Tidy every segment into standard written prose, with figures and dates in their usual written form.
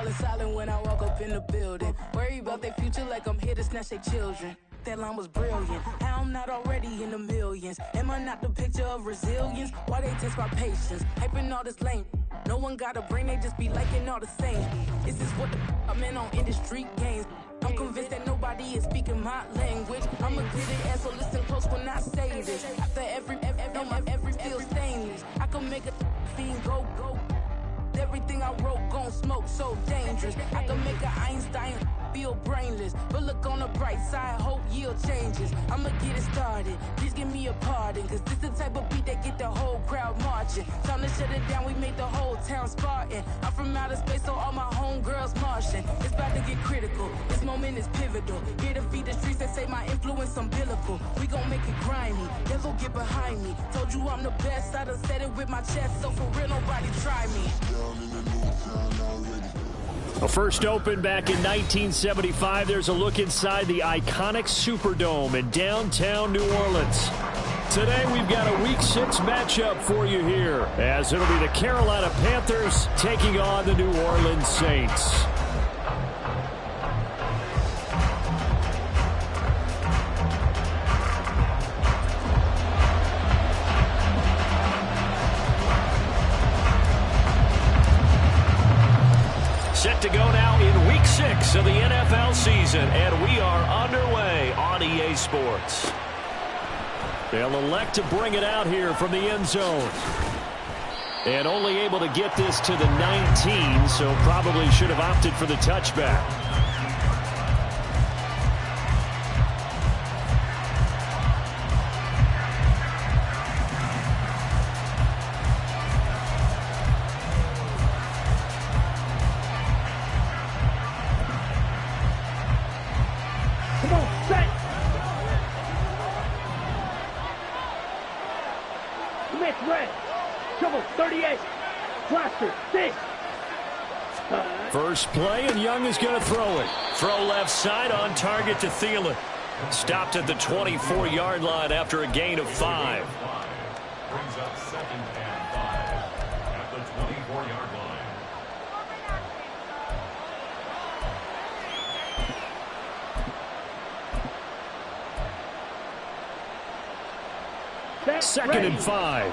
falling silent when I walk up in the building. Worry about their future like I'm here to snatch their children. That line was brilliant. How I'm not already in the millions? Am I not the picture of resilience? Why they test my patience? Hyping all this lame. No one got a brain, they just be liking all the same. Is this what the I'm in on industry games? I'm convinced that nobody is speaking my language. I'ma get it, and so listen close when I say this. After every feel stainless. I can make a fiend go. Everything I wrote gon' smoke, so dangerous. I can make an Einstein feel brainless. But look on the bright side, hope yield changes. I'ma get it started, please give me a pardon. Cause this the type of beat that get the whole crowd marching. Time to shut it down, we made the whole town Spartan. I'm from outer space, so all my homegirls Martian. It's about to get critical, this moment is pivotal. Here to feed the streets that say my influence umbilical. We gon' make it grimy, never get behind me. Told you I'm the best, I done said it with my chest. So for real, nobody try me. Well, first opened back in 1975. There's a look inside the iconic Superdome in downtown New Orleans. Today we've got a Week 6 matchup for you here, as it'll be the Carolina Panthers taking on the New Orleans Saints. Set to go now in Week 6 of the NFL season, and we are underway on EA Sports. They'll elect to bring it out here from the end zone. And only able to get this to the 19, so probably should have opted for the touchback. First play, and Young is going to throw it. Throw left side on target to Thielen. Stopped at the 24-yard line after a gain of 5. Brings up 2nd and 5 at the 24-yard line. 2nd and 5.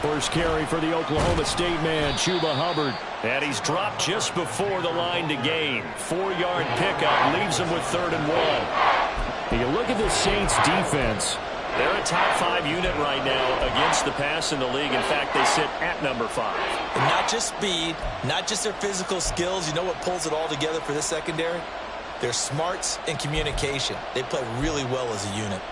First carry for the Oklahoma State man, Chuba Hubbard. And he's dropped just before the line to gain. 4-yard pickup leaves him with 3rd and 1. You look at the Saints defense. They're a top 5 unit right now against the pass in the league. In fact, they sit at number 5. And not just speed, not just their physical skills. You know what pulls it all together for this secondary? Their smarts and communication. They play really well as a unit.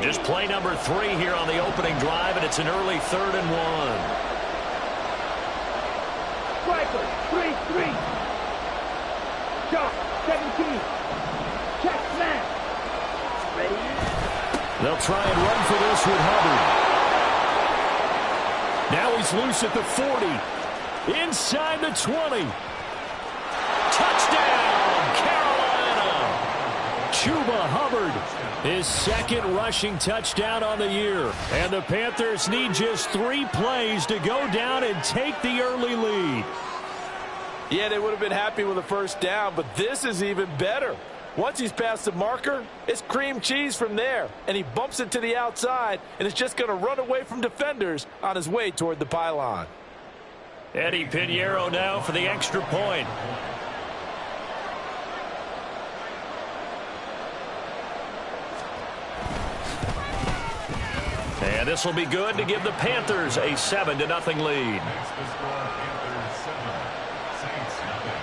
Just play number 3 here on the opening drive, and it's an early 3rd and 1. Striker, 3-3. Shot, 17. Check smash. Ready? They'll try and run for this with Hubbard. Now he's loose at the 40. Inside the 20. Touchdown, Carolina! Chuba Hubbard. His 2nd rushing touchdown on the year. And the Panthers need just 3 plays to go down and take the early lead. Yeah, they would have been happy with the first down, but this is even better. Once he's past the marker, it's cream cheese from there. And he bumps it to the outside, and is just going to run away from defenders on his way toward the pylon. Eddie Pinheiro now for the extra point. And this will be good to give the Panthers a 7-0 lead. Makes the score Panthers 7, Saints nothing.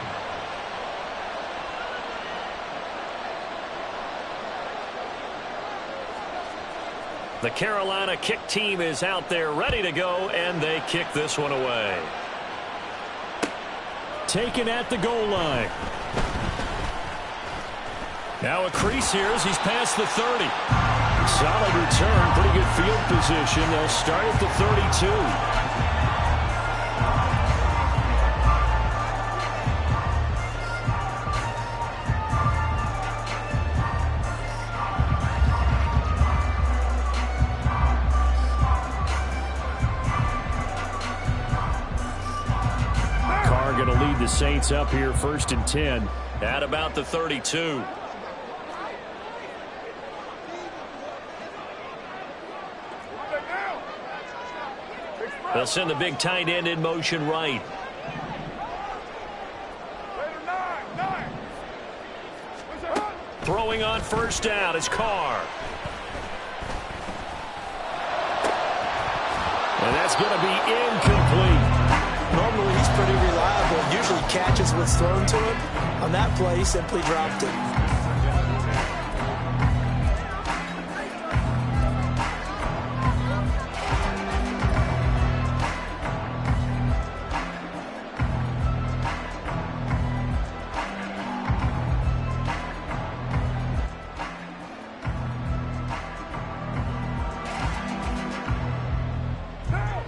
The Carolina kick team is out there ready to go, and they kick this one away. Taken at the goal line. Now a crease here as he's past the 30. Solid return, pretty good field position. They'll start at the 32. Saints up here 1st and 10 at about the 32. They'll send the big tight end in motion right. Throwing on 1st down is Carr. And that's going to be incomplete. Normally he's pretty reliable. Usually catches what's thrown to him. On that play, he simply dropped it.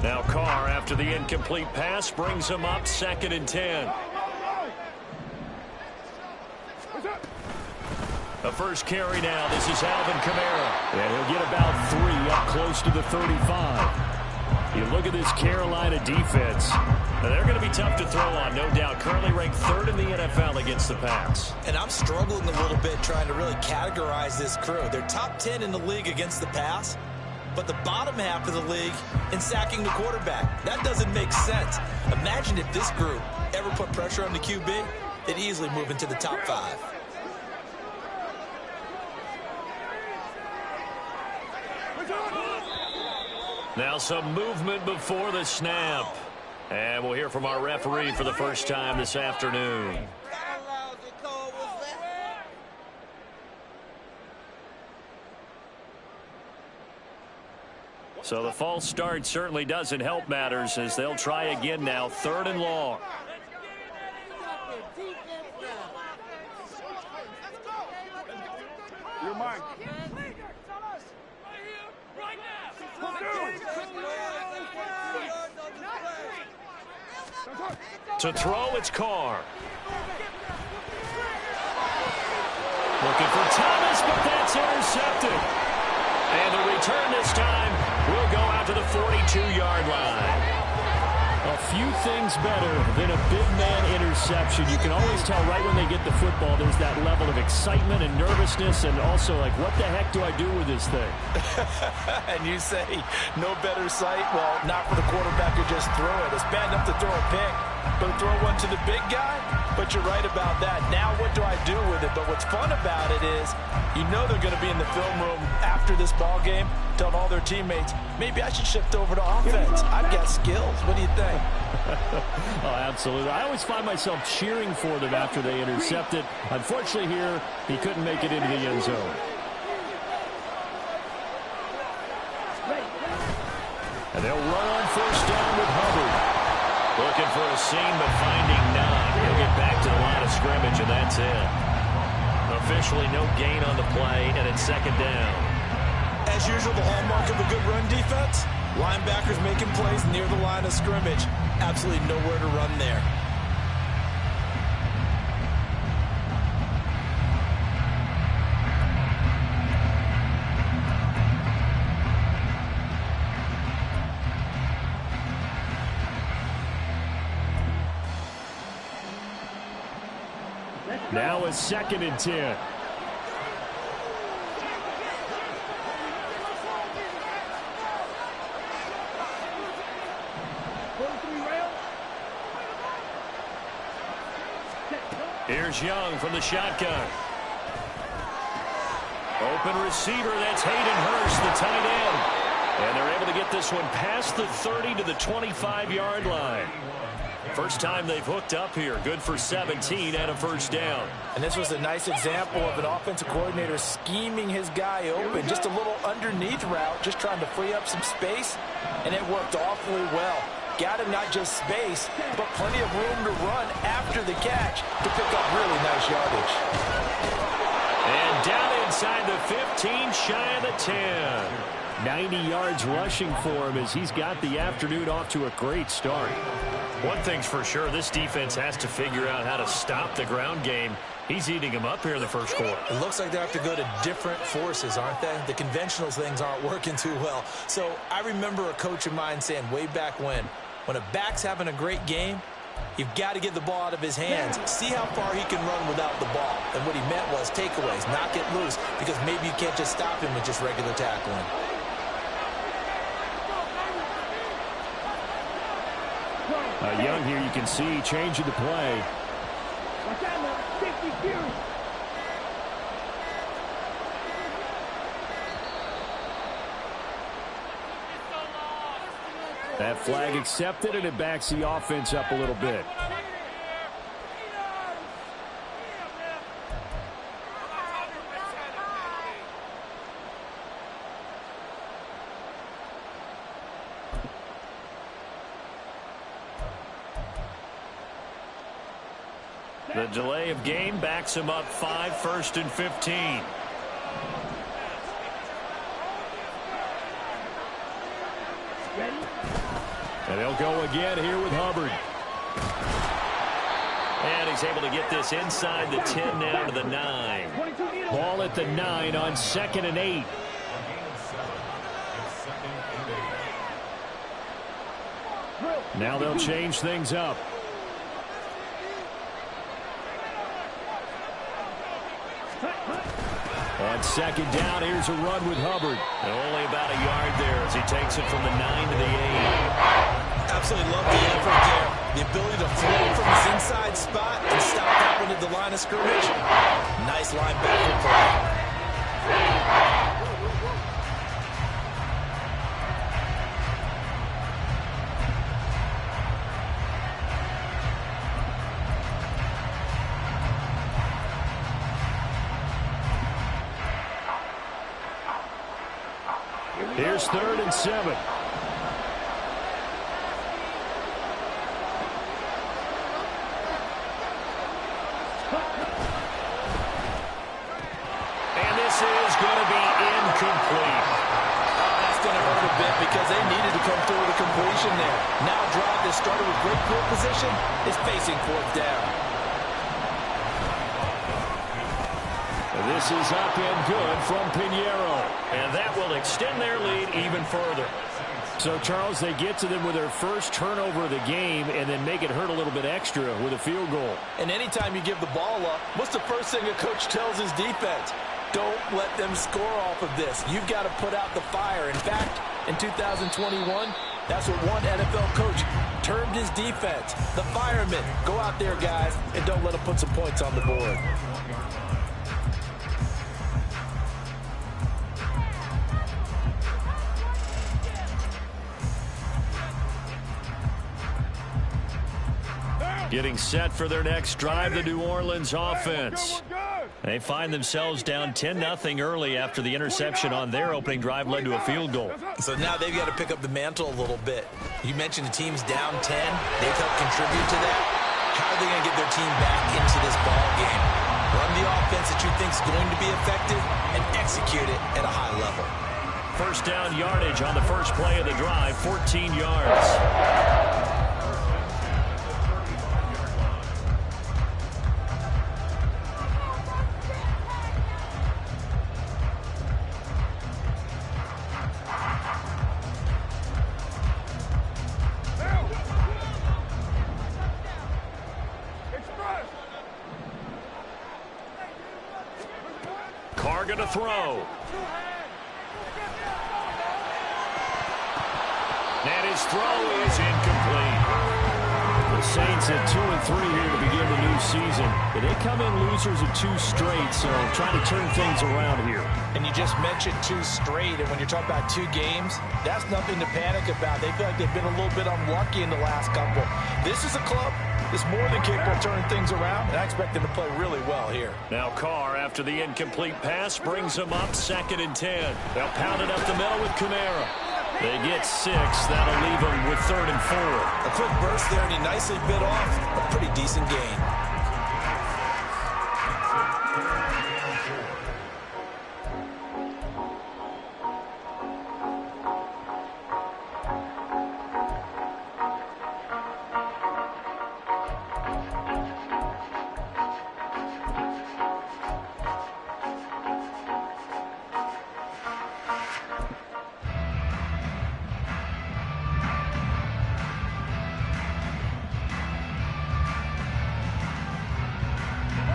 Now Carr, after the incomplete pass, brings him up 2nd and 10. The first carry now. This is Alvin Kamara. And he'll get about 3 up close to the 35. You look at this Carolina defense. They're going to be tough to throw on, no doubt. Currently ranked 3rd in the NFL against the pass. And I'm struggling a little bit trying to really categorize this crew. They're top 10 in the league against the pass, but the bottom half of the league in sacking the quarterback. That doesn't make sense. Imagine if this group ever put pressure on the QB, they'd easily move into the top 5. Now some movement before the snap. And we'll hear from our referee for the first time this afternoon. So the false start certainly doesn't help matters as they'll try again now, 3rd and long. You're mine. To throw, it's Carr. Looking for Thomas, but that's intercepted. And the return this time will go out to the 42-yard line. A few things better than a big man interception. You can always tell right when they get the football, there's that level of excitement and nervousness, and also like, what the heck do I do with this thing? And you say, no better sight? Well, not for the quarterback who just threw it. It's bad enough to throw a pick, but to throw one to the big guy? But you're right about that. Now what do I do with it? But what's fun about it is, you know they're going to be in the film room after this ball game, telling all their teammates, maybe I should shift over to offense. I've got skills. What do you think? Oh, absolutely. I always find myself cheering for them after they intercept it. Unfortunately here, he couldn't make it into the end zone. And they'll run on 1st down with Hubbard. Looking for a seam, but finding none. He'll get back to the line of scrimmage, and that's it. Officially no gain on the play, and it's 2nd down. As usual, the hallmark of a good run defense, linebackers making plays near the line of scrimmage. Absolutely nowhere to run there. Now a 2nd and 10. Here's Young from the shotgun. Open receiver, that's Hayden Hurst, the tight end. And they're able to get this one past the 30 to the 25-yard line. First time they've hooked up here. Good for 17 and a 1st down. And this was a nice example of an offensive coordinator scheming his guy open. Just a little underneath route, just trying to free up some space, and it worked awfully well. Got him not just space, but plenty of room to run after the catch to pick up really nice yardage. And down inside the 15, shy of the 10. 90 yards rushing for him as he's got the afternoon off to a great start. One thing's for sure, this defense has to figure out how to stop the ground game. He's eating him up here in the 1st quarter. It looks like they have to go to different forces, aren't they? The conventional things aren't working too well. So I remember a coach of mine saying way back when a back's having a great game, You've got to get the ball out of his hands. See how far he can run without the ball. And what he meant was takeaways, not get loose, because maybe you can't just stop him with just regular tackling. Young here, you can see, changing the play. Watch out now. Safety Fury. That flag accepted, and it backs the offense up a little bit. The delay of game backs him up 5, 1st and 15. And they'll go again here with Hubbard. And he's able to get this inside the 10 now to the 9. Ball at the 9 on 2nd and 8. Now they'll change things up. On 2nd down, here's a run with Hubbard. And only about a yard there as he takes it from the 9 to the 8. Absolutely love the effort there. The ability to flow from his inside spot and stop that one at the line of scrimmage. Nice linebacker play. Here's 3rd and 7. And this is going to be incomplete. That's going to hurt a bit because they needed to come through with a completion there. Now a drive that started with great field position is facing 4th down. This is up and good from Pinheiro. And that will extend their lead even further. So, Charles, they get to them with their first turnover of the game and then make it hurt a little bit extra with a field goal. And anytime you give the ball up, what's the first thing a coach tells his defense? Don't let them score off of this. You've got to put out the fire. In fact, in 2021, that's what one NFL coach termed his defense. The firemen. Go out there, guys, and don't let them put some points on the board. Getting set for their next drive, the New Orleans offense. They find themselves down 10-0 early after the interception on their opening drive led to a field goal. So now they've got to pick up the mantle a little bit. You mentioned the team's down 10. They've helped contribute to that. How are they going to get their team back into this ball game? Run the offense that you think is going to be effective and execute it at a high level. First down yardage on the first play of the drive, 14 yards. Carr to throw. And his throw is incomplete. The Saints at 2-3 here to begin the new season. But they come in losers of 2 straight, so trying to turn things around here. And you just mentioned 2 straight, and when you're talking about 2 games, that's nothing to panic about. They feel like they've been a little bit unlucky in the last couple. This is a club that's more than capable of turning things around, and I expect them to play really well here. Now Carr, after the incomplete pass, brings them up 2nd and 10. They'll pound it up the middle with Kamara. They get 6. That'll leave them with 3rd and 4. A quick burst there, and he nicely bit off a pretty decent gain.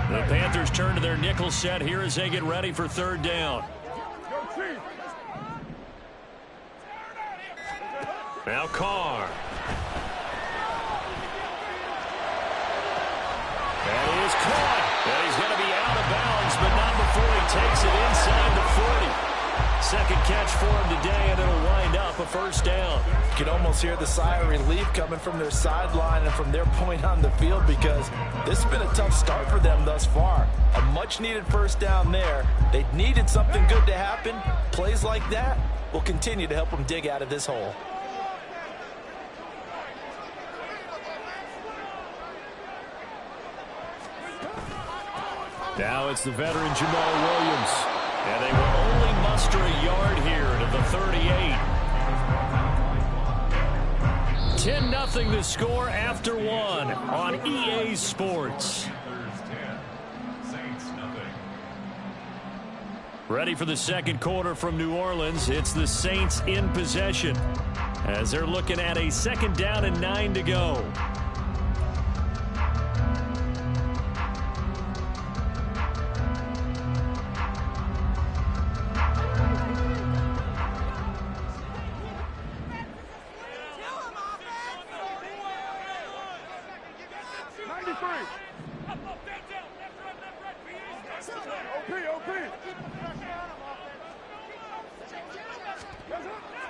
The Panthers turn to their nickel set here as they get ready for third down. Now Carr. That is caught. And he's going to be out of bounds, but not before he takes it inside the 40. Second catch for him today, and it'll wind up a first down. You can almost hear the sigh of relief coming from their sideline and from their point on the field, because this has been a tough start for them thus far. A much-needed first down there. They needed something good to happen. Plays like that will continue to help them dig out of this hole. Now it's the veteran Jamal Williams. And they will only muster a yard here to the 38. 10-0 the score after one on EA Sports. Ready for the second quarter from New Orleans. It's the Saints in possession as they're looking at a second down and 9 to go.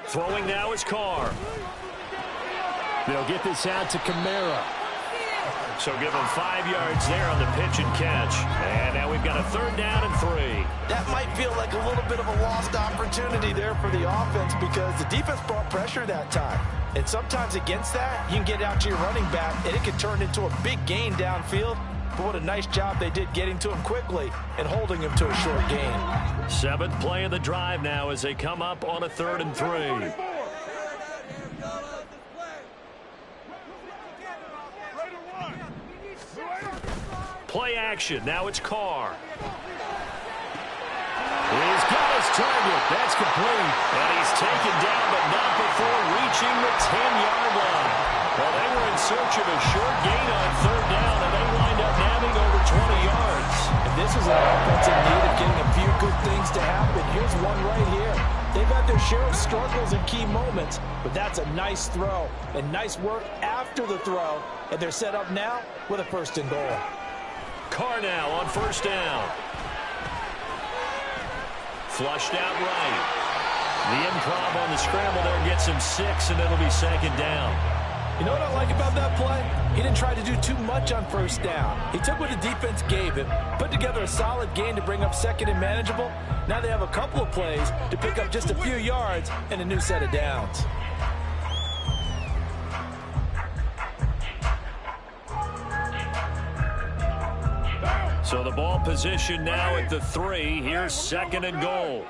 Throwing now is Carr. They'll get this out to Kamara. So give him 5 yards there on the pitch and catch. And now we've got a third down and 3. That might feel like a little bit of a lost opportunity there for the offense, because the defense brought pressure that time. And sometimes against that, you can get out to your running back, and it can turn into a big gain downfield. But what a nice job they did getting to him quickly and holding him to a short gain. 7th play of the drive now as they come up on a 3rd and 3. Play action. Now it's Carr. He's got his target. That's complete. And he's taken down, but not before reaching the 10-yard line. Well, they were in search of a short gain on 3rd down, and they wind up nabbing over 20 yards. And this is an offense in need of getting a few good things to happen. Here's one right here. They've had their share of struggles in key moments, but that's a nice throw and nice work after the throw. And they're set up now with a 1st and goal. Carr now on 1st down. Flushed out right. The improv on the scramble there gets him 6, and it'll be 2nd down. You know what I like about that play? He didn't try to do too much on 1st down. He took what the defense gave him, put together a solid gain to bring up 2nd and manageable. Now they have a couple of plays to pick up just a few yards and a new set of downs. So the ball position now at the 3. Here's 2nd and goal.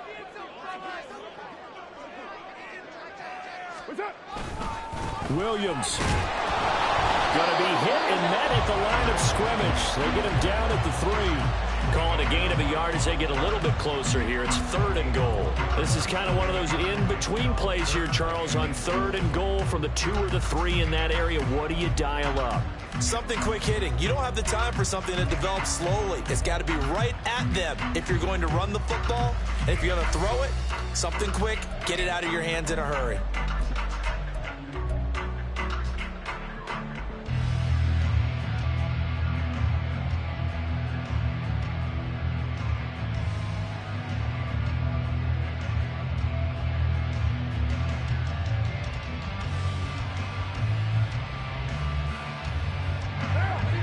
Williams going to be hit and met at the line of scrimmage. They get him down at the 3. Calling a gain of a yard as they get a little bit closer here. It's 3rd and goal. This is kind of one of those in-between plays here, Charles, on 3rd and goal from the 2 or the 3 in that area. What do you dial up? Something quick hitting. You don't have the time for something that develops slowly. It's got to be right at them if you're going to run the football. And if you're going to throw it, something quick, get it out of your hands in a hurry.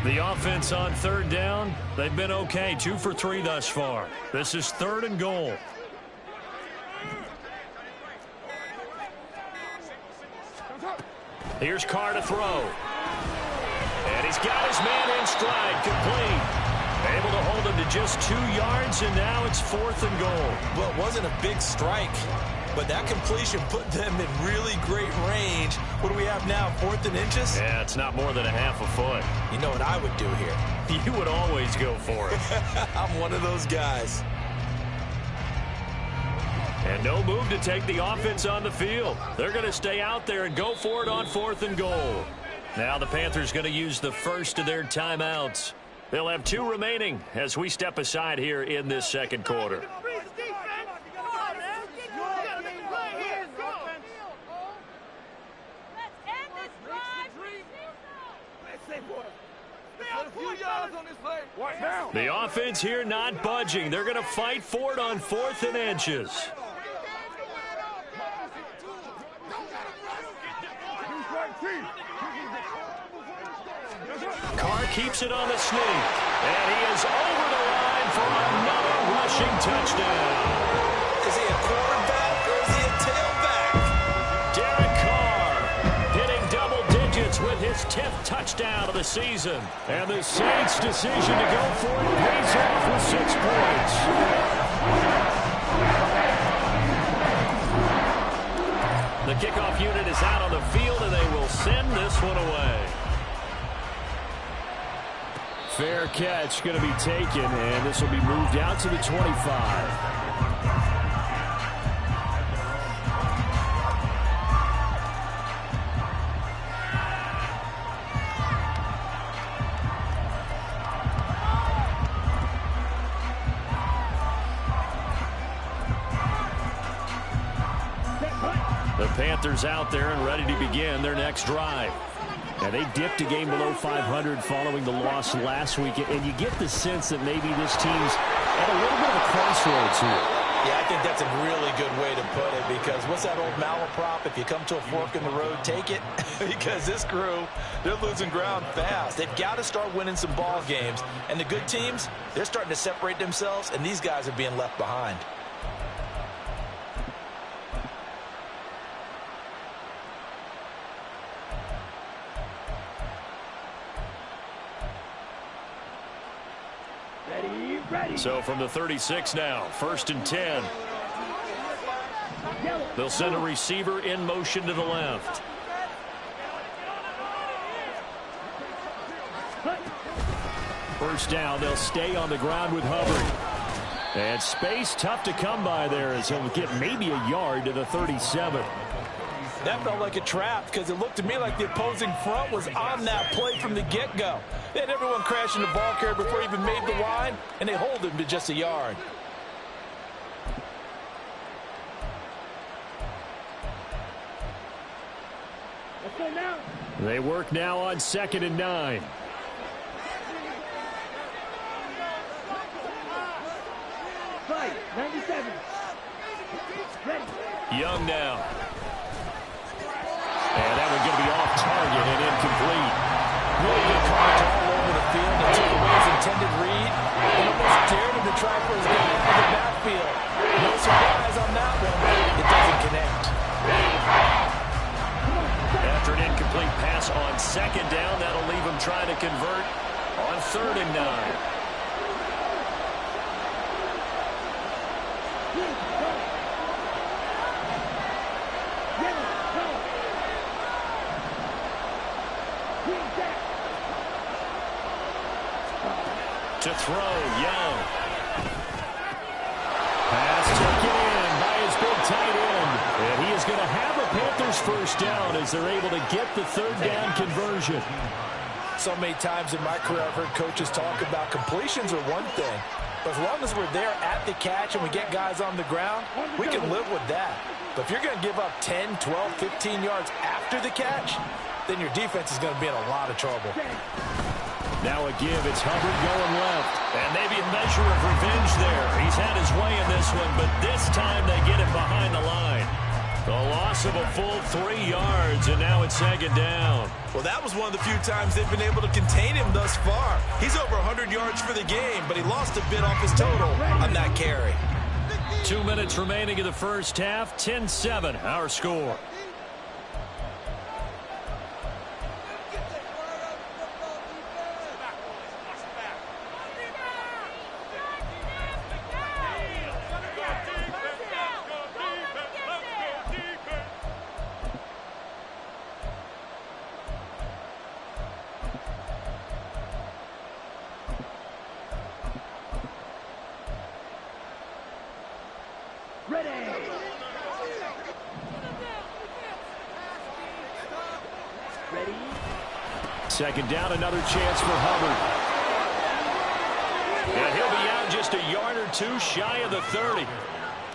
The offense on 3rd down, they've been okay. 2 for 3 thus far. This is 3rd and goal. Here's Carr to throw. And he's got his man in stride, complete. Able to hold him to just 2 yards, and now it's 4th and goal. Well, it wasn't a big strike, but that completion put them in really great range. What do we have now, 4th and inches? Yeah, it's not more than a half a foot. You know what I would do here? You would always go for it. I'm one of those guys. And no move to take the offense on the field. They're going to stay out there and go for it on 4th and goal. Now the Panthers going to use the first of their timeouts. They'll have 2 remaining as we step aside here in this second quarter. The offense here not budging. They're going to fight for it on 4th and inches. Carr keeps it on the sneak. And he is over the line for another rushing touchdown. Is he a quarterback or is he a tailback? Derek Carr hitting double digits with his 10th touchdown of the season. And the Saints' decision to go for it pays off with 6 points. The kickoff unit is out on the field, and they will send this one away. Fair catch going to be taken, and this will be moved out to the 25. The Panthers out there and ready to begin their next drive. Yeah, they dipped a game below 500 following the loss last week, and you get the sense that maybe this team's at a little bit of a crossroads here. Yeah, I think that's a really good way to put it, because what's that old malaprop? If you come to a fork in the road, take it. Because this crew, they're losing ground fast. They've got to start winning some ball games. And the good teams, they're starting to separate themselves, and these guys are being left behind. So from the 36 now, 1st and 10. They'll send a receiver in motion to the left. First down, they'll stay on the ground with Hubbard. And space tough to come by there as he'll get maybe a yard to the 37. That felt like a trap because it looked to me like the opposing front was on that play from the get-go. They had everyone crashing the ball carrier before he even made the line, and they hold him to just a yard. Let's go now. They work now on 2nd and 9. Fight, 97. Ready. Young now. And that one going to be off target and incomplete. Really good coverage all over the field. They took away his intended read and almost dared him to try for his guy out of the backfield. No surprise on that one. It doesn't connect. After an incomplete pass on 2nd down, that'll leave him trying to convert on 3rd and 9. To throw, Young. Pass taken in by his big tight end. And he is going to have a Panthers first down as they're able to get the 3rd down conversion. So many times in my career I've heard coaches talk about completions are one thing. But as long as we're there at the catch and we get guys on the ground, we can live with that. But if you're going to give up 10, 12, 15 yards after the catch, then your defense is going to be in a lot of trouble. Now a give, it's Hubbard going left. And maybe a measure of revenge there. He's had his way in this one, but this time they get him behind the line. The loss of a full 3 yards, and now it's 2nd down. Well, that was one of the few times they've been able to contain him thus far. He's over 100 yards for the game, but he lost a bit off his total on that carry. 2 minutes remaining in the first half, 10-7, our score. Ready. 2nd down, another chance for Hubbard. just a yard or two shy of the 30.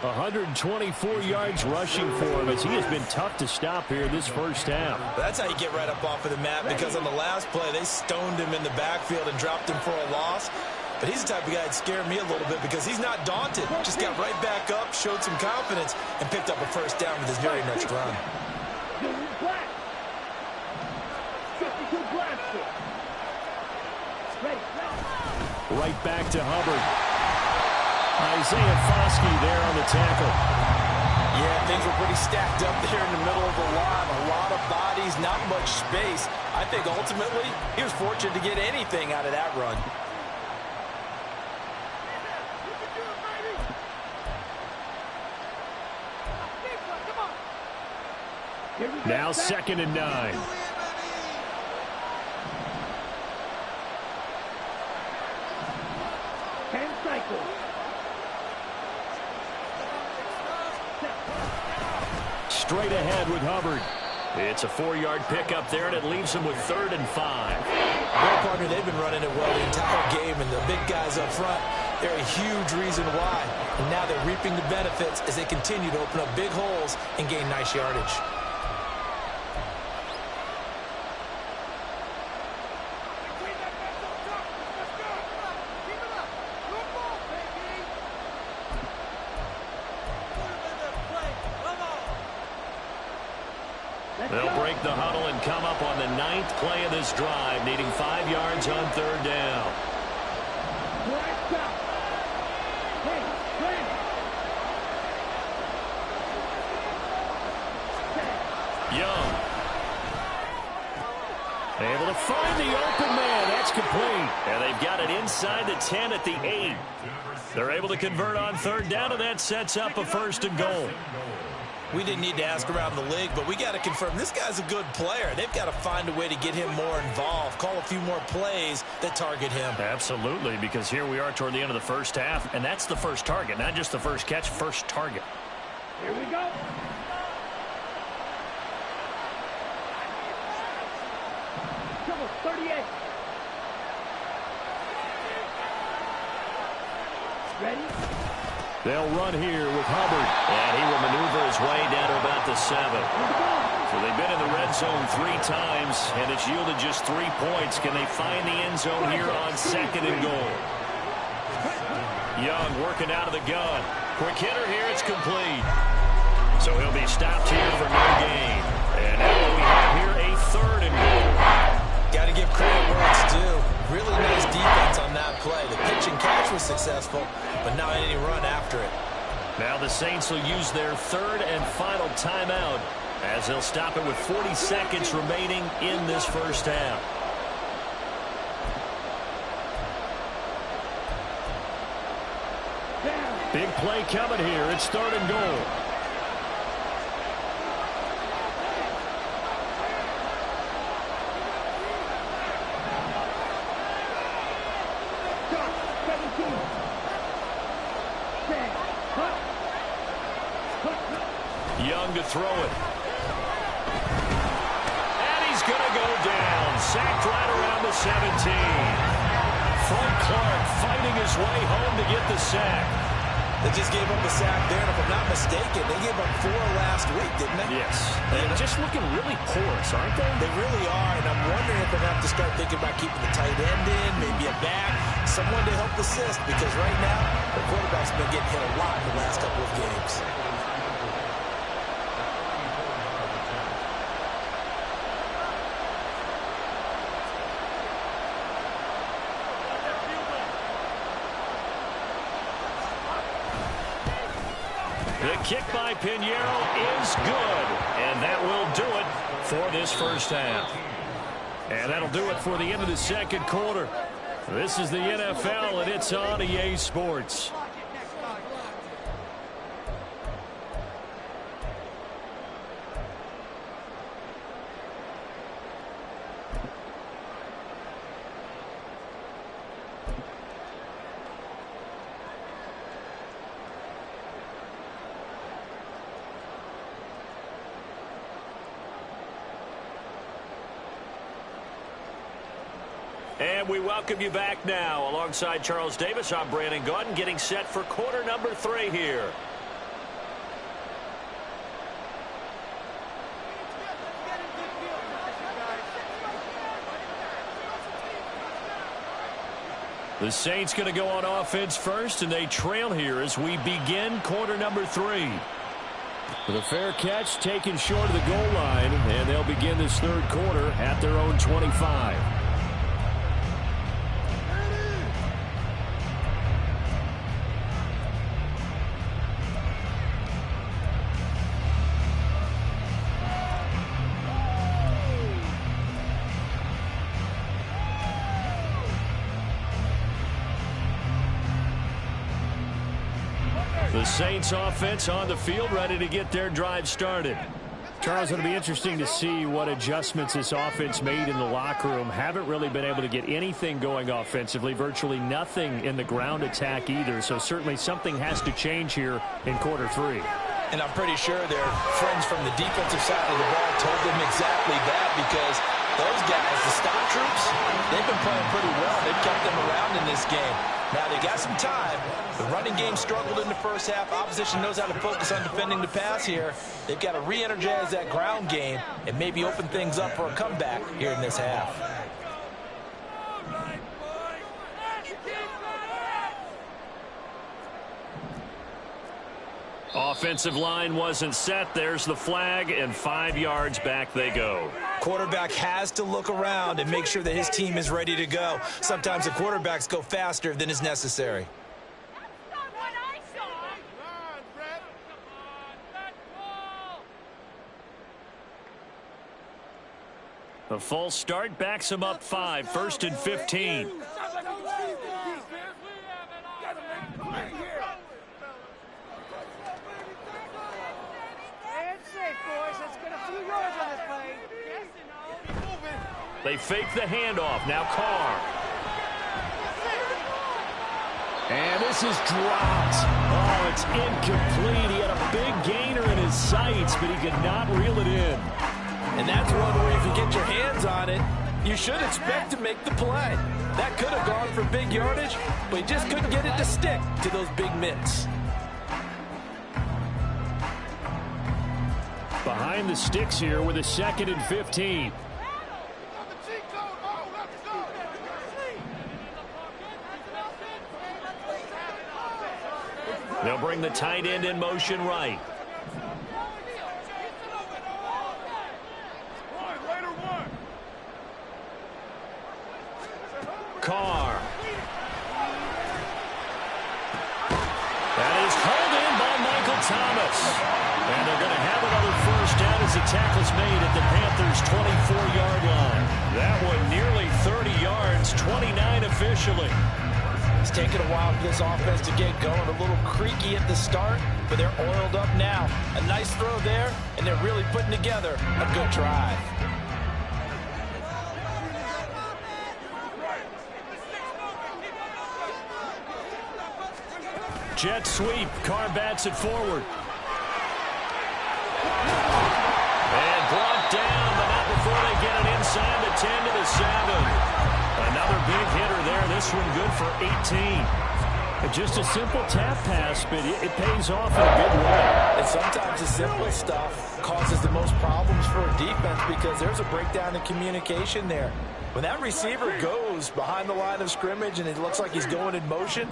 124 yards rushing for him as he has been tough to stop here this first half. That's how you get right up off of the mat, because on the last play, they stoned him in the backfield and dropped him for a loss. But he's the type of guy that scared me a little bit because he's not daunted. Just got right back up, showed some confidence, and picked up a first down with his very next run. Right back to Hubbard. Isaiah Foskey there on the tackle. Yeah, things were pretty stacked up there in the middle of the line. A lot of bodies, not much space. I think ultimately he was fortunate to get anything out of that run. Now 2nd and 9. Straight ahead with Hubbard. It's a 4-yard pickup there, and it leaves him with 3rd and 5. Their partner, they've been running it well the entire game, and the big guys up front, they're a huge reason why. And now they're reaping the benefits as they continue to open up big holes and gain nice yardage. They'll break the huddle and come up on the 9th play of this drive, needing 5 yards on 3rd down. Young. Able to find the open man. That's complete. And they've got it inside the 10 at the 8. They're able to convert on 3rd down, and that sets up a 1st and goal. We didn't need to ask around the league, but we got to confirm this guy's a good player. They've got to find a way to get him more involved, call a few more plays that target him. Absolutely, because here we are toward the end of the first half, and that's the first target, not just the first catch, first target. Here we go. Come on, 38. Ready? They'll run here with Hubbard, and he will maneuver his way down to about the 7. So they've been in the red zone 3 times, and it's yielded just 3 points. Can they find the end zone here on 2nd and goal? Young working out of the gun. Quick hitter here, it's complete. So he'll be stopped here for no gain. And now we have here a 3rd and goal. Got to give credit where it's due. Really nice defense on that play. The pitch and catch was successful, but not any run after it. Now the Saints will use their 3rd and final timeout as they'll stop it with 40 seconds remaining in this first half. Big play coming here. It's 3rd and goal. Young to throw it. And he's going to go down. Sacked right around the 17. Frank Clark fighting his way home to get the sack. They just gave up a sack there, and if I'm not mistaken, they gave up 4 last week, didn't they? Yes. And just looking really porous, aren't they? They really are, and I'm wondering if they're going to have to start thinking about keeping the tight end in, maybe a back, someone to help assist, because right now, the quarterback's been getting hit a lot in the last couple of games. The kick by Pinheiro is good, and that will do it for this first half. And that'll do it for the end of the second quarter. This is the NFL, and it's on EA Sports. And we welcome you back now. Alongside Charles Davis, I'm Brandon Gaudin, getting set for quarter number 3 here. The Saints going to go on offense first, and they trail here as we begin quarter number 3. With a fair catch taken short of the goal line, and they'll begin this third quarter at their own 25. The Saints offense on the field, ready to get their drive started. Charles, it'll be interesting to see what adjustments this offense made in the locker room. Haven't really been able to get anything going offensively, virtually nothing in the ground attack either. So certainly something has to change here in quarter 3. And I'm pretty sure their friends from the defensive side of the ball told them exactly that, because those guys, the stock troops, they've been playing pretty well. They've kept them around in this game. Now they got some time. The running game struggled in the first half. Opposition knows how to focus on defending the pass here. They've got to re-energize that ground game and maybe open things up for a comeback here in this half. Offensive line wasn't set. There's the flag, and 5 yards back they go. Quarterback has to look around and make sure that his team is ready to go. Sometimes the quarterbacks go faster than is necessary. A false start backs him up 5, 1st and 15. They fake the handoff. Now Carr. And this is dropped. Oh, it's incomplete. He had a big gainer in his sights, but he could not reel it in. And that's one where if you get your hands on it, you should expect to make the play. That could have gone for big yardage, but he just couldn't get it to stick to those big mitts. Behind the sticks here with a 2nd and 15. They'll bring the tight end in motion right. Carr. That is hauled in by Michael Thomas. And they're going to have another first down as the tackle's made at the Panthers' 24-yard line. That one nearly 30 yards, 29 officially. It's taken a while for this offense to get going. A little creaky at the start, but they're oiled up now. A nice throw there, and they're really putting together a good drive. Jet sweep. Carr bats it forward. And brought down, but not before they get it inside the 10 to the 7. Another big hitter there. This one good for 18. Just a simple tap pass, but it pays off in a big way. And sometimes the simple stuff causes the most problems for a defense because there's a breakdown in communication there. When that receiver goes behind the line of scrimmage and it looks like he's going in motion,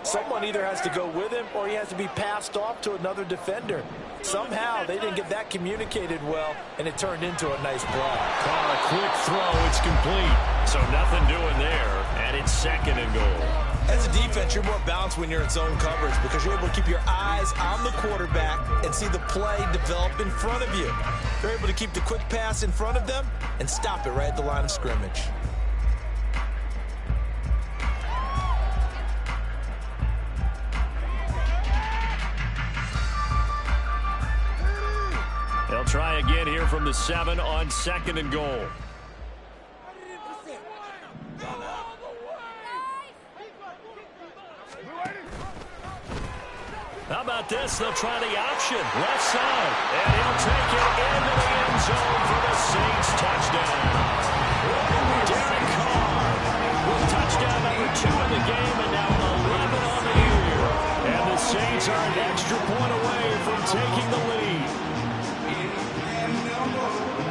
someone either has to go with him or he has to be passed off to another defender. Somehow they didn't get that communicated well, and it turned into a nice play. Carr, a quick throw. It's complete. So nothing doing there, and it's 2nd and goal. As a defense, you're more balanced when you're in zone coverage because you're able to keep your eyes on the quarterback and see the play develop in front of you. You're able to keep the quick pass in front of them and stop it right at the line of scrimmage. They'll try again here from the 7 on 2nd and goal. How about this? They'll try the option. Left side. And he'll take it into the end zone for the Saints touchdown. Derek Carr 2 in the game and now 11 on the year. And the Saints are an extra point away from taking the lead.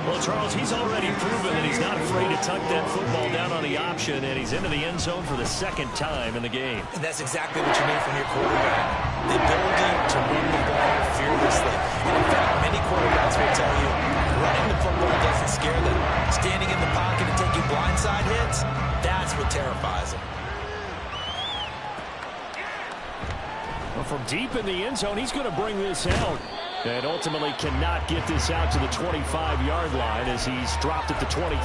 Well, Charles, he's already proven that he's not afraid to tuck that football down on the option, and he's into the end zone for the second time in the game. And that's exactly what you need from your quarterback. The ability to run the ball fearlessly. And in fact, many quarterbacks will tell you running the football doesn't scare them. Standing in the pocket and taking blindside hits, that's what terrifies them. Well, from deep in the end zone, he's going to bring this out. And ultimately cannot get this out to the 25-yard line as he's dropped at the 23.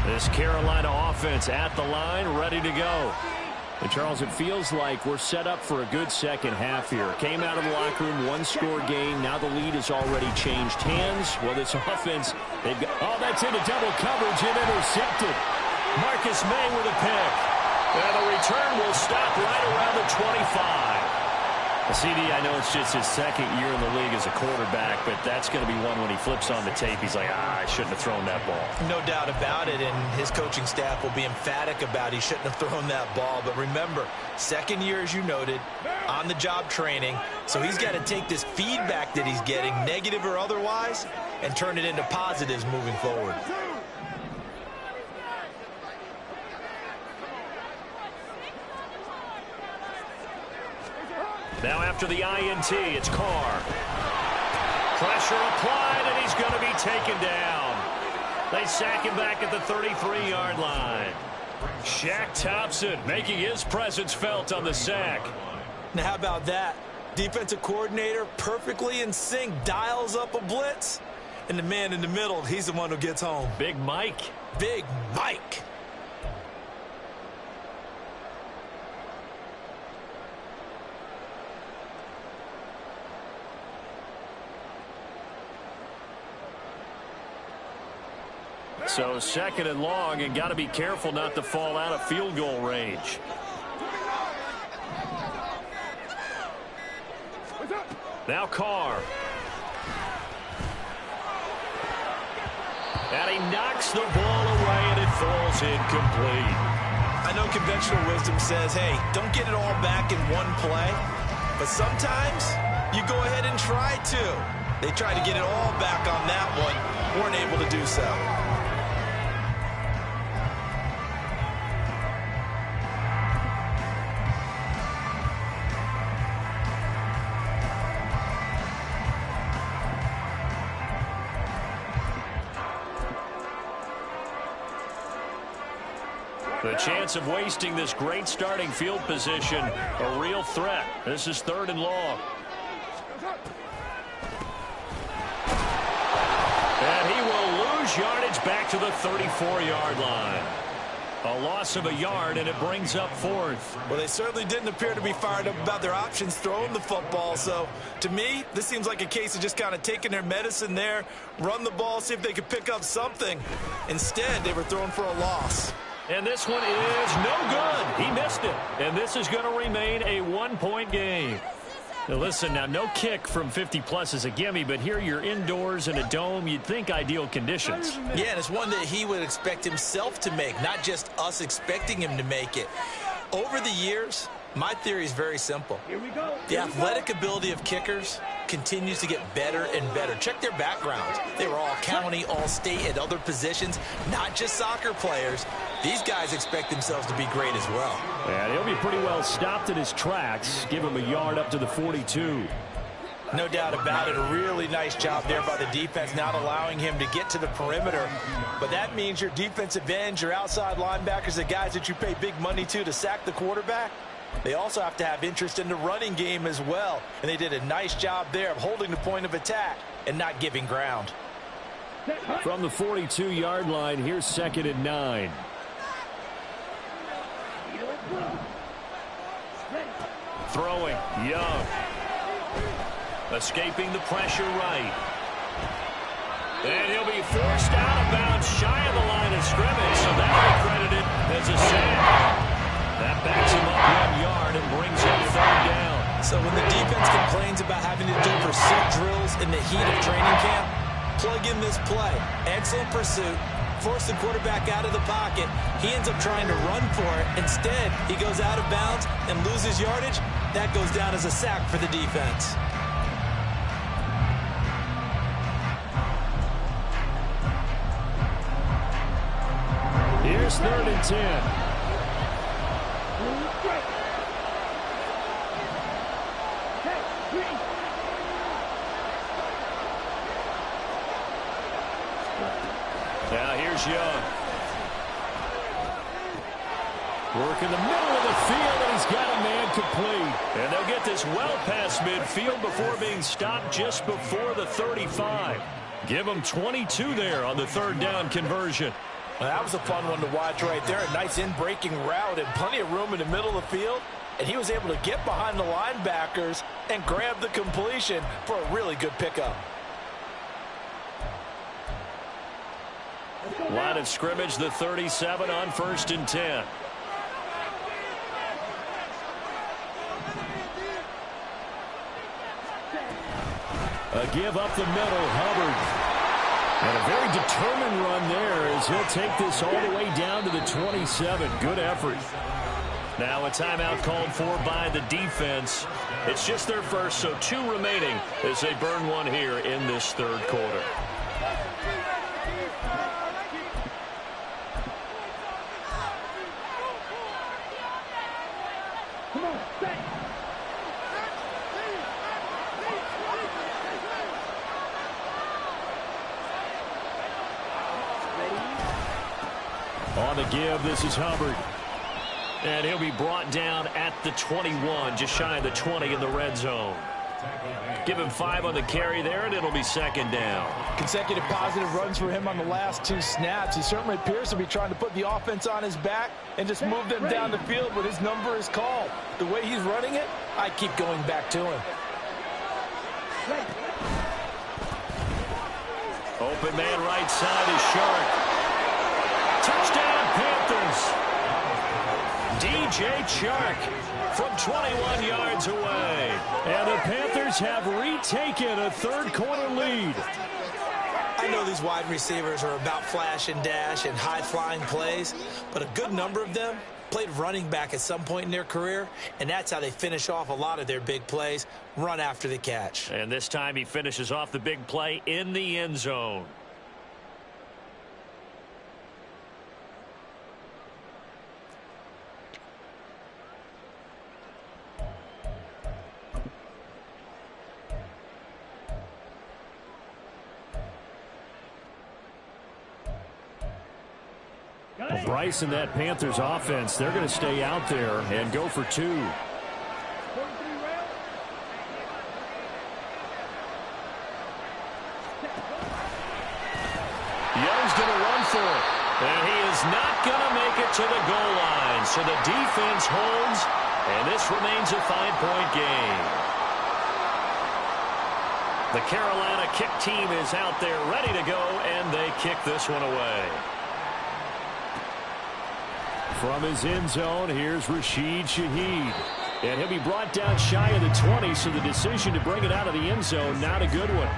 This Carolina offense at the line, ready to go. And Charles, it feels like we're set up for a good second half here. Came out of the locker room, one-score game. Now the lead has already changed hands. Well, this offense, they've got... Oh, that's into double coverage and intercepted. Marcus May with a pick. And the return will stop right around the 25. CD, I know it's just his second year in the league as a quarterback, but that's going to be one when he flips on the tape. He's like, I shouldn't have thrown that ball. No doubt about it, and his coaching staff will be emphatic about he shouldn't have thrown that ball. But remember, second year, as you noted, on-the-job training. So he's got to take this feedback that he's getting, negative or otherwise, and turn it into positives moving forward. Now after the INT, it's Carr. Pressure applied, and he's going to be taken down. They sack him back at the 33-yard line. Shaq Thompson making his presence felt on the sack. Now how about that? Defensive coordinator perfectly in sync, dials up a blitz, and the man in the middle, he's the one who gets home. Big Mike. Big Mike. So second and long, and got to be careful not to fall out of field goal range. Now Carr. And he knocks the ball away, and it falls incomplete. I know conventional wisdom says, hey, don't get it all back in one play. But sometimes you go ahead and try to. They tried to get it all back on that one. Weren't able to do so. The chance of wasting this great starting field position, a real threat. This is third and long. And he will lose yardage back to the 34-yard line. A loss of a yard, and it brings up fourth. Well, they certainly didn't appear to be fired up about their options throwing the football. So, to me, this seems like a case of just kind of taking their medicine there, run the ball, see if they could pick up something. Instead, they were throwing for a loss. And this one is no good. He missed it. And this is going to remain a one-point game. Now listen, now no kick from 50-plus is a gimme, but here you're indoors in a dome. You'd think ideal conditions. Yeah, and it's one that he would expect himself to make, not just us expecting him to make it. Over the years, my theory is very simple. Here we go. The athletic ability of kickers continues to get better and better. Check their backgrounds. They were all county, all state at other positions, not just soccer players. These guys expect themselves to be great as well. And he'll be pretty well stopped in his tracks. Give him a yard up to the 42. No doubt about it. A really nice job there by the defense, not allowing him to get to the perimeter. But that means your defensive ends, your outside linebackers, the guys that you pay big money to sack the quarterback, they also have to have interest in the running game as well. And they did a nice job there of holding the point of attack and not giving ground. From the 42-yard line, here's second and 9. Throwing, Young. Escaping the pressure right. And he'll be forced out of bounds shy of the line of scrimmage, so that'll be credited as a sack. That backs him up 1 yard and brings up third down. So when the defense complains about having to do pursuit drills in the heat of training camp, plug in this play. Excellent pursuit. Force the quarterback out of the pocket. He ends up trying to run for it. Instead, he goes out of bounds and loses yardage. That goes down as a sack for the defense. Here's 3rd and 10. Now here's Young. Work in the middle of the field, and he's got a man complete. And they'll get this well past midfield before being stopped just before the 35. Give them 22 there on the 3rd down conversion. Well, that was a fun one to watch right there. A nice in-breaking route and plenty of room in the middle of the field. And he was able to get behind the linebackers and grab the completion for a really good pickup. Line of scrimmage, the 37 on 1st and 10. A give up the middle, Hubbard. And a very determined run there as he'll take this all the way down to the 27. Good effort. Now a timeout called for by the defense. It's just their first, so 2 remaining as they burn one here in this 3rd quarter. On the give, this is Hubbard. And he'll be brought down at the 21, just shy of the 20 in the red zone. Give him 5 on the carry there, and it'll be 2nd down. Consecutive positive runs for him on the last 2 snaps. He certainly appears to be trying to put the offense on his back and just move them down the field when his number is called. The way he's running it, I keep going back to him. Open man right side is Shark. Touchdown, Panthers. DJ Chark from 21 yards away. And the Panthers have retaken a 3rd quarter lead. I know these wide receivers are about flash and dash and high-flying plays, but a good number of them played running back at some point in their career, and that's how they finish off a lot of their big plays, run after the catch. And this time he finishes off the big play in the end zone. Well, Bryce and that Panthers offense, they're going to stay out there and go for 2. Young's going to run for it. And he is not going to make it to the goal line. So the defense holds, and this remains a 5-point game. The Carolina kick team is out there ready to go, and they kick this one away. From his end zone, here's Rashid Shaheed. And he'll be brought down shy of the 20, so the decision to bring it out of the end zone, not a good one.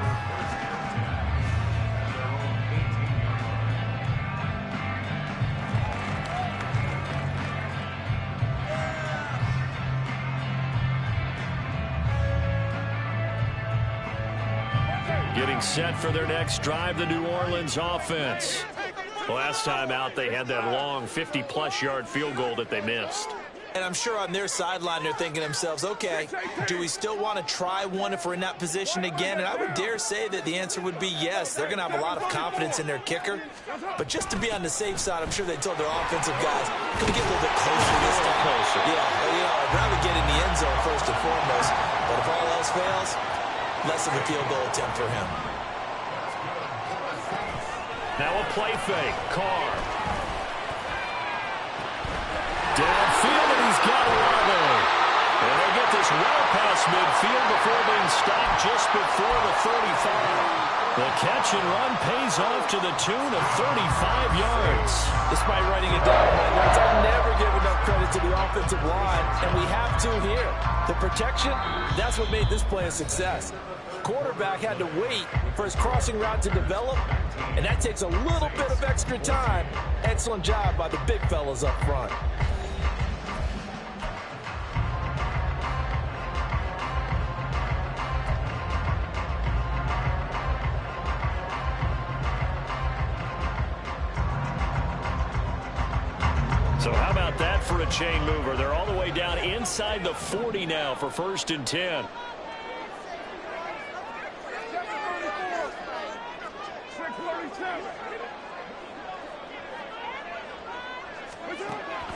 Getting set for their next drive, the New Orleans offense. Last time out, they had that long 50-plus yard field goal that they missed. And I'm sure on their sideline, they're thinking to themselves, okay, do we still want to try one if we're in that position again? And I would dare say that the answer would be yes. They're going to have a lot of confidence in their kicker. But just to be on the safe side, I'm sure they told their offensive guys, can we get a little bit closer this time? Closer. Yeah, I'd rather get in the end zone first and foremost. But if all else fails, less of a field goal attempt for him. Now a play fake. Carr. Downfield, and he's got Olave. And they get this well past midfield before being stopped just before the 35. The catch and run pays off to the tune of 35 yards. Despite writing it down in my notes, I never give enough credit to the offensive line, and we have to here. The protection, that's what made this play a success. Quarterback had to wait for his crossing route to develop, and that takes a little bit of extra time. Excellent job by the big fellas up front. So how about that for a chain mover? They're all the way down inside the 40 now for 1st and 10.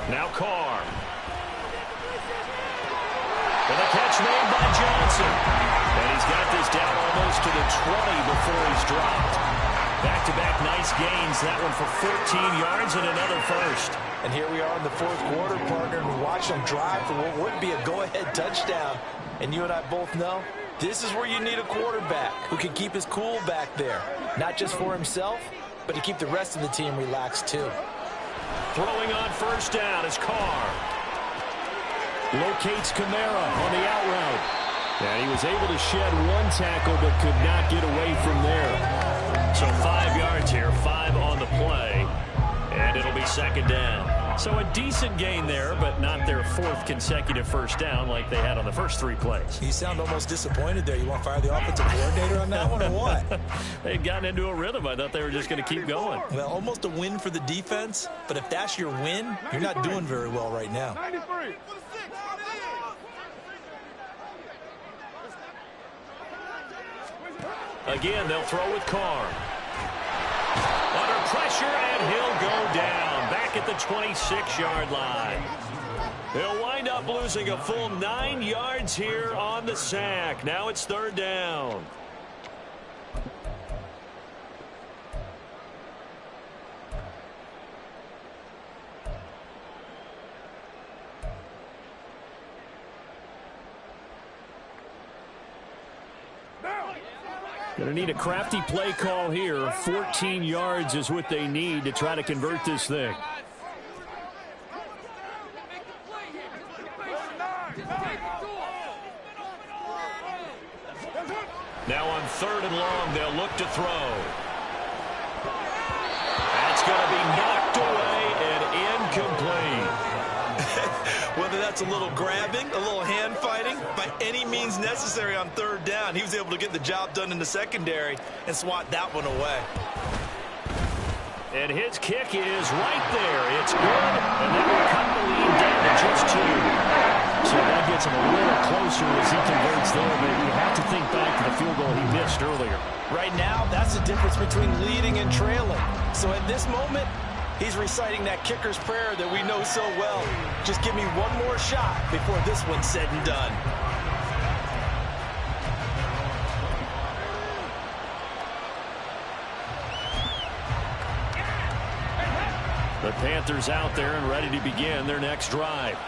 Now Carr. And the catch made by Johnson. And he's got this down almost to the 20 before he's dropped. Back-to-back nice gains. That one for 14 yards and another first. And here we are in the 4th quarter, partner, and we watch them drive for what would be a go-ahead touchdown. And you and I both know this is where you need a quarterback who can keep his cool back there. Not just for himself, but to keep the rest of the team relaxed too. Throwing on 1st down is Carr. Locates Kamara on the out route. And he was able to shed one tackle but could not get away from there. So 5 yards here, 5 on the play. And it'll be 2nd down. So a decent gain there, but not their 4th consecutive 1st down like they had on the first 3 plays. You sound almost disappointed there. You want to fire the offensive coordinator on that one or what? They'd gotten into a rhythm. I thought they were just going to keep going. Well, almost a win for the defense, but if that's your win, you're not doing very well right now. 93. Again, they'll throw with Carr. Under pressure, and he'll go down. Back at the 26-yard line. They'll wind up losing a full 9 yards here on the sack. Now it's 3rd down. Going to need a crafty play call here. 14 yards is what they need to try to convert this thing. Now on 3rd and long, they'll look to throw. That's going to be knocked away and incomplete. Whether that's a little grabbing, a little hand fighting, by any means necessary on 3rd down, he was able to get the job done in the secondary and swat that one away. And his kick is right there. It's good, and that will cut the lead down to just 2. So that gets him a little closer as he converts there, but you have to think back to the field goal he missed earlier. Right now, that's the difference between leading and trailing. So at this moment, he's reciting that kicker's prayer that we know so well. Just give me one more shot before this one's said and done. The Panthers out there and ready to begin their next drive.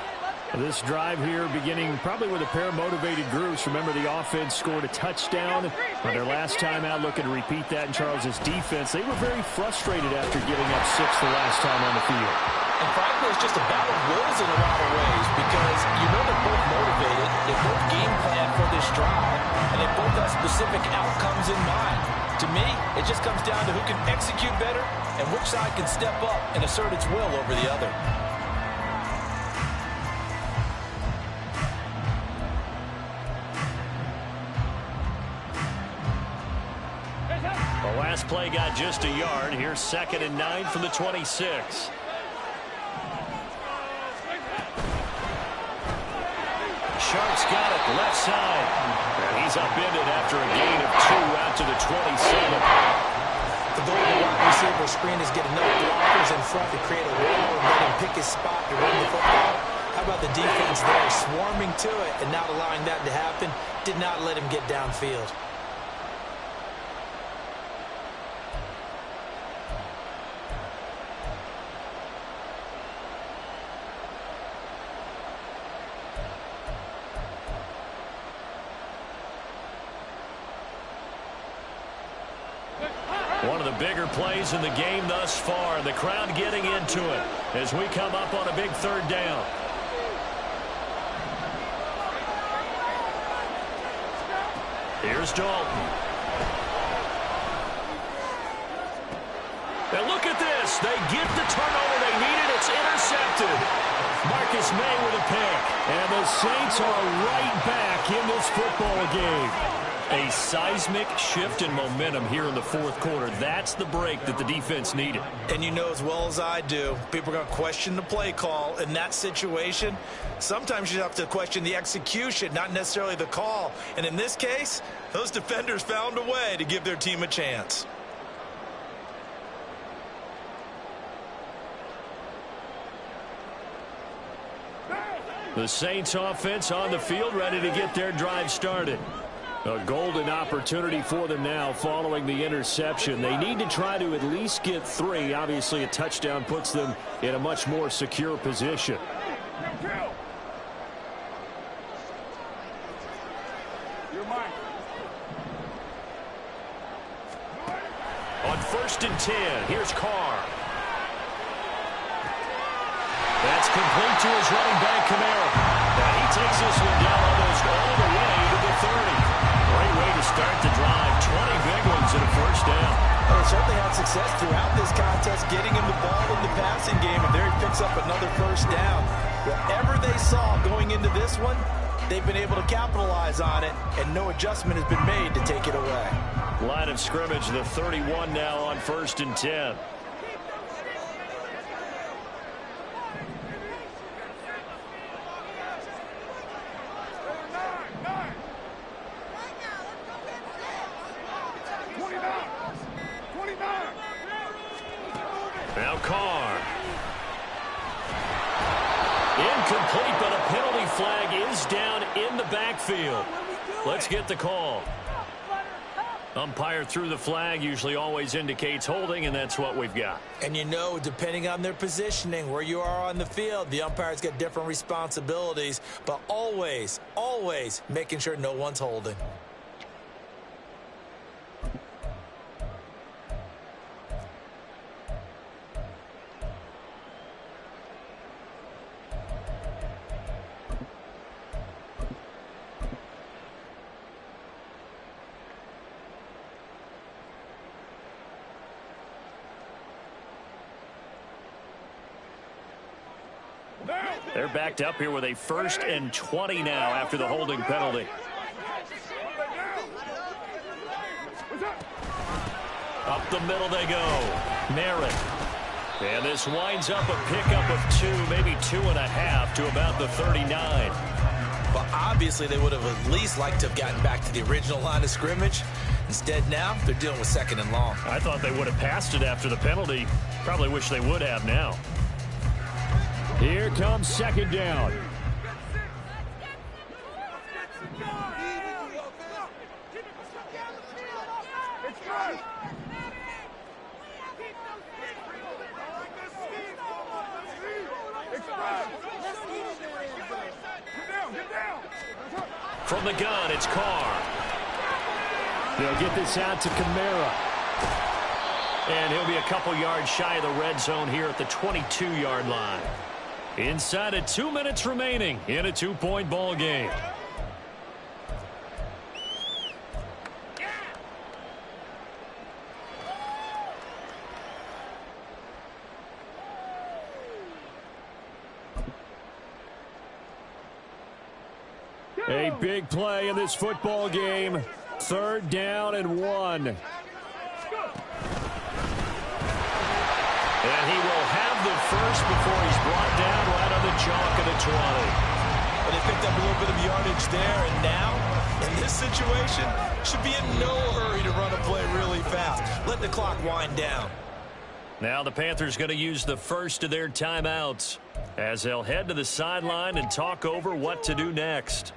This drive here beginning probably with a pair of motivated groups. Remember, the offense scored a touchdown on their last time out, looking to repeat that in Charles's defense. They were very frustrated after giving up 6 the last time on the field. And frankly, it's just a battle of wills in a lot of ways because you know they're both motivated, they both game plan for this drive, and they both have specific outcomes in mind. To me, it just comes down to who can execute better and which side can step up and assert its will over the other. The last play got just a yard. Here's 2nd and 9 from the 26. Sharp's got it, left side. And he's upended after a gain of 2 out to the 27. The goal of the wide receiver screen is get enough blockers in front to create a wall and let him pick his spot to run the football. How about the defense there, swarming to it and not allowing that to happen? Did not let him get downfield. One of the bigger plays in the game thus far. The crowd getting into it as we come up on a big 3rd down. Here's Dalton. And look at this. They get the turnover they needed. It's intercepted. Marcus May with a pick. And the Saints are right back in this football game. A seismic shift in momentum here in the fourth quarter. That's the break that the defense needed. And you know as well as I do, people are going to question the play call in that situation. Sometimes you have to question the execution, not necessarily the call. And in this case, those defenders found a way to give their team a chance. The Saints offense on the field, ready to get their drive started. A golden opportunity for them now following the interception. They need to try to at least get 3. Obviously, a touchdown puts them in a much more secure position. On 1st and 10, here's Carr. That's complete to his running back, Kamara. Now he takes this one down almost all the way to the 30. Great way to start the drive. 20 big ones and a first down. Well, they certainly had success throughout this contest, getting him the ball in the passing game, and there he picks up another first down. Whatever they saw going into this one, they've been able to capitalize on it, and no adjustment has been made to take it away. Line of scrimmage, the 31 now on 1st and 10. Now Carr. Incomplete, but a penalty flag is down in the backfield. Let's get the call. Umpire threw the flag, usually always indicates holding, and that's what we've got. And you know, depending on their positioning, where you are on the field, the umpires get different responsibilities, but always, always making sure no one's holding. They're backed up here with a 1st and 20 now after the holding penalty. Up the middle they go. Merritt. And this winds up a pickup of 2, maybe 2.5 to about the 39. Well, obviously they would have at least liked to have gotten back to the original line of scrimmage. Instead now, they're dealing with 2nd and long. I thought they would have passed it after the penalty. Probably wish they would have now. Here comes 2nd down. From the gun, it's Carr. They'll get this out to Kamara. And he'll be a couple yards shy of the red zone here at the 22-yard line. Inside of 2 minutes remaining in a 2-point ball game. A big play in this football game. 3rd down and 1. And he will have the first before he's brought down right on the chalk of the 20. But they picked up a little bit of yardage there, and now, in this situation, should be in no hurry to run a play really fast. Let the clock wind down. Now the Panthers going to use the first of their timeouts as they'll head to the sideline and talk over what to do next.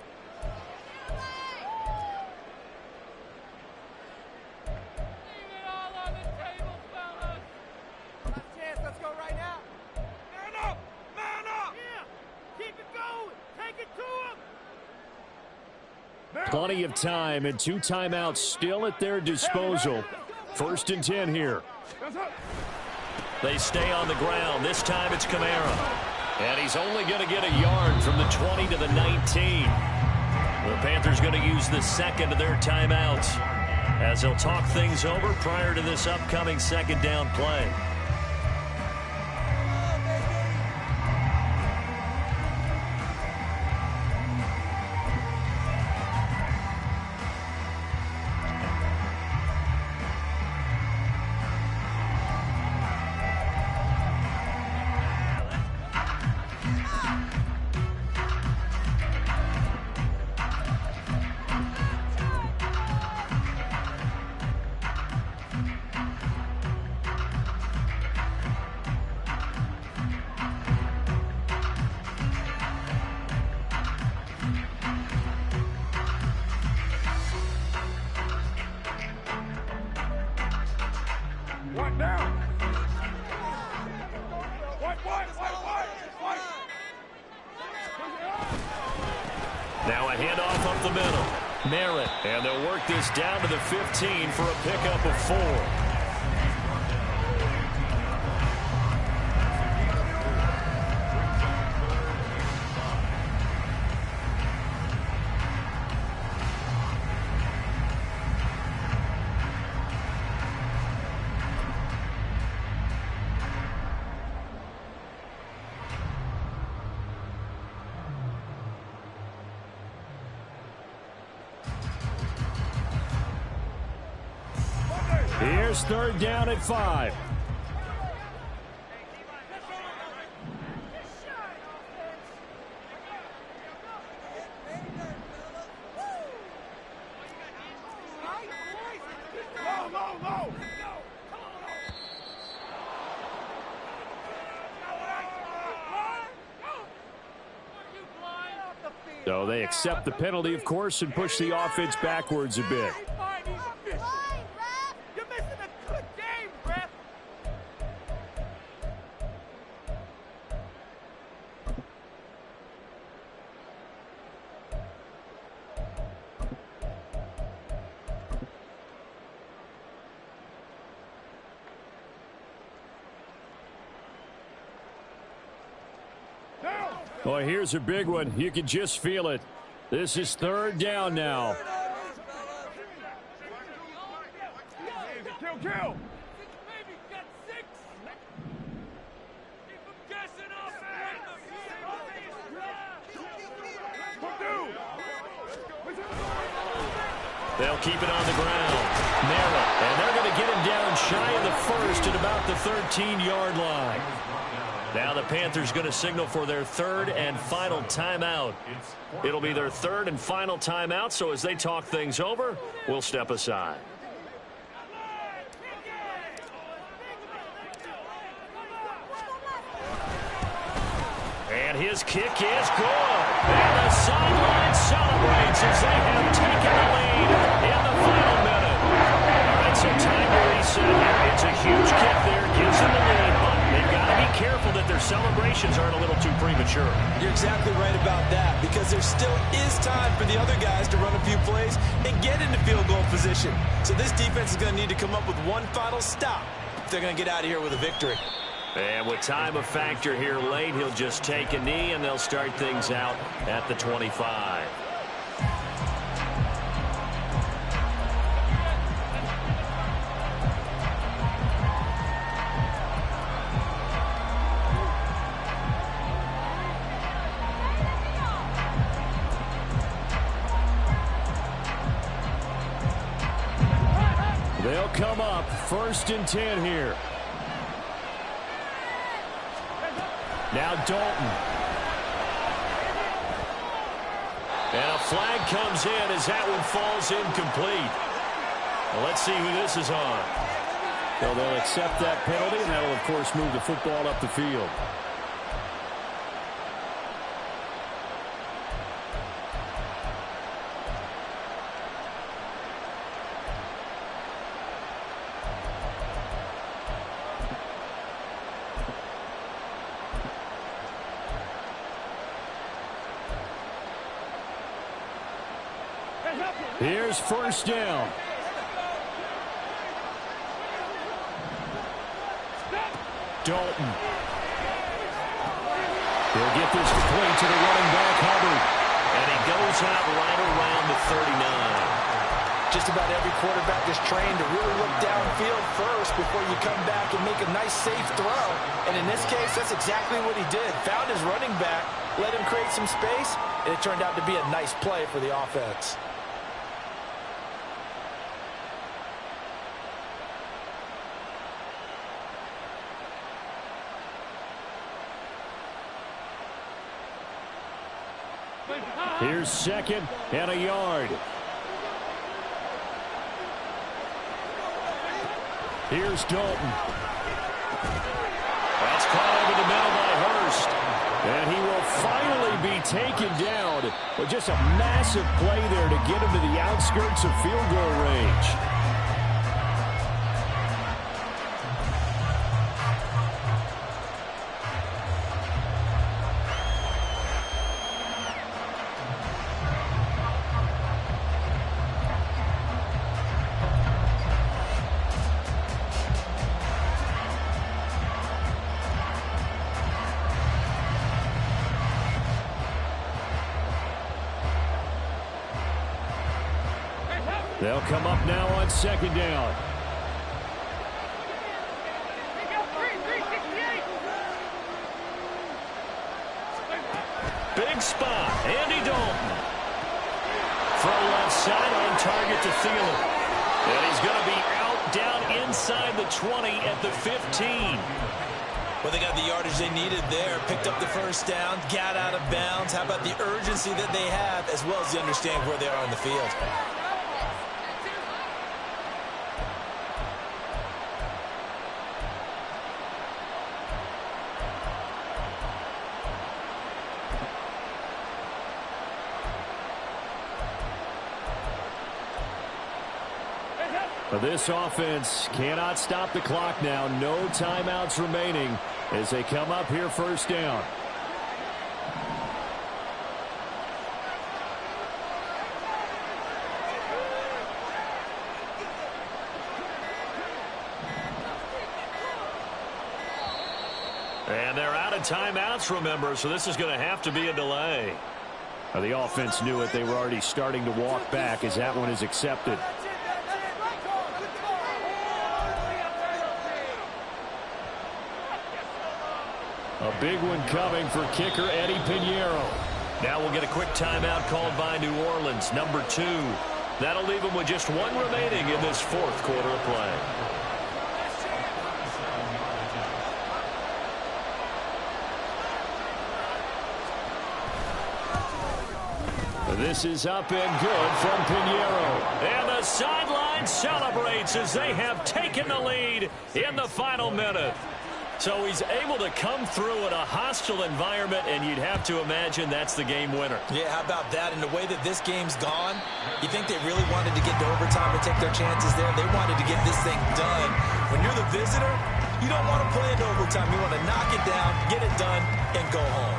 Plenty of time and 2 timeouts still at their disposal. 1st and 10 here. They stay on the ground. This time it's Kamara. And he's only going to get a yard from the 20 to the 19. The Panthers going to use the second of their timeouts as they'll talk things over prior to this upcoming second down play. Now a handoff up the middle. Merritt. And they'll work this down to the 15 for a pickup of 4. Here's third down at 5. So they accept the penalty, of course, and push the offense backwards a bit. Boy, here's a big one. You can just feel it. This is third down now. Kill. They'll keep it on the ground. Merritt. And they're going to get him down shy of the first at about the 13-yard line. Now the Panthers going to signal for their third and final timeout. It'll be their third and final timeout, so as they talk things over, we'll step aside. And his kick is good. And the sideline celebrates as they have taken the lead in the final minute. All right, so time to reset here. It's a huge kick there. Gives them the lead, but they've got to be careful that their celebrations aren't a little too premature. You're exactly right about that, because there still is time for the other guys to run a few plays and get into field goal position. So this defense is going to need to come up with one final stop if they're going to get out of here with a victory. And with time a factor here late, he'll just take a knee, and they'll start things out at the 25. They'll come up 1st and 10 here. Now Dalton. And a flag comes in as that one falls incomplete. Well, let's see who this is on. So they'll accept that penalty, and that'll, of course, move the football up the field. Here's 1st down. Dalton. He'll get this complete to the running back, Hubbard. And he goes out right around the 39. Just about every quarterback is trained to really look downfield first before you come back and make a nice, safe throw. And in this case, that's exactly what he did. Found his running back, let him create some space, and it turned out to be a nice play for the offense. Here's second and a yard. Here's Dalton. That's caught over the middle by Hurst. And he will finally be taken down with just a massive play there to get him to the outskirts of field goal range. They'll come up now on second down. Big spot, Andy Dalton. Throw left side on target to Thielen. And he's going to be out down inside the 20 at the 15. Well, they got the yardage they needed there. Picked up the first down, got out of bounds. How about the urgency that they have as well as the understanding where they are on the field? But this offense cannot stop the clock now. No timeouts remaining as they come up here first down. And they're out of timeouts, remember, so this is going to have to be a delay. Now, the offense knew it. They were already starting to walk back as that one is accepted. A big one coming for kicker Eddie Pinheiro. Now we'll get a quick timeout called by New Orleans, number 2. That'll leave them with just one remaining in this fourth quarter of play. This is up and good from Pinheiro. And the sideline celebrates as they have taken the lead in the final minute. So he's able to come through in a hostile environment, and you'd have to imagine that's the game winner. Yeah, how about that? And the way that this game's gone, you think they really wanted to get to overtime and take their chances there? They wanted to get this thing done. When you're the visitor, you don't want to play into overtime. You want to knock it down, get it done, and go home.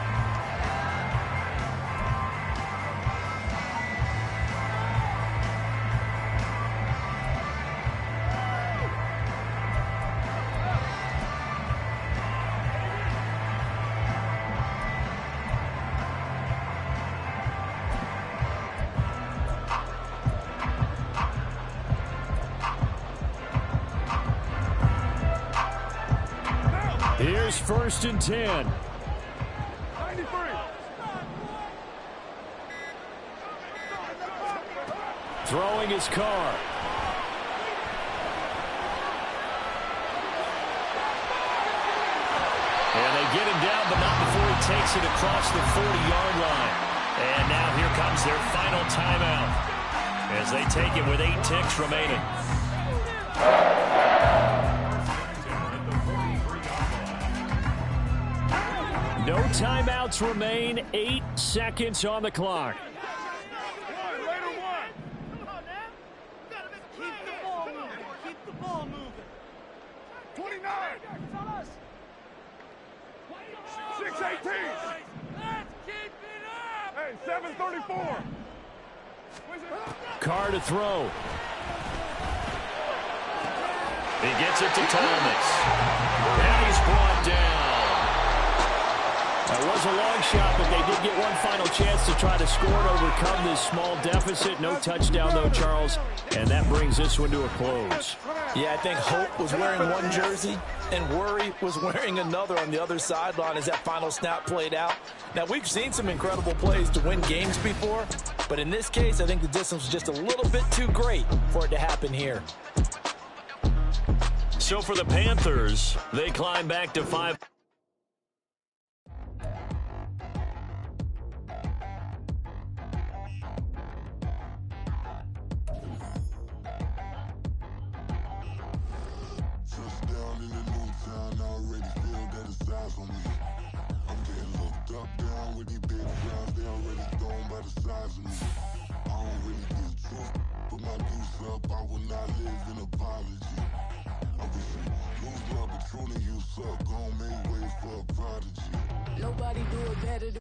Here's first and 10. 93. Throwing his car. And they get him down, but not before he takes it across the 40-yard line. And now here comes their final timeout as they take it with 8 ticks remaining. No timeouts remain. 8 seconds on the clock. Keep the ball moving. 29. 6:18. Let's keep it up. Hey, 7:34. Carr to throw. He gets it to Thomas. And he's brought down. That was a long shot, but they did get one final chance to try to score and overcome this small deficit. No touchdown, though, Charles, and that brings this one to a close. Yeah, I think Hope was wearing one jersey and Worry was wearing another on the other sideline as that final snap played out. Now, we've seen some incredible plays to win games before, but in this case, I think the distance was just a little bit too great for it to happen here. So for the Panthers, they climb back to 5. Nobody do it better than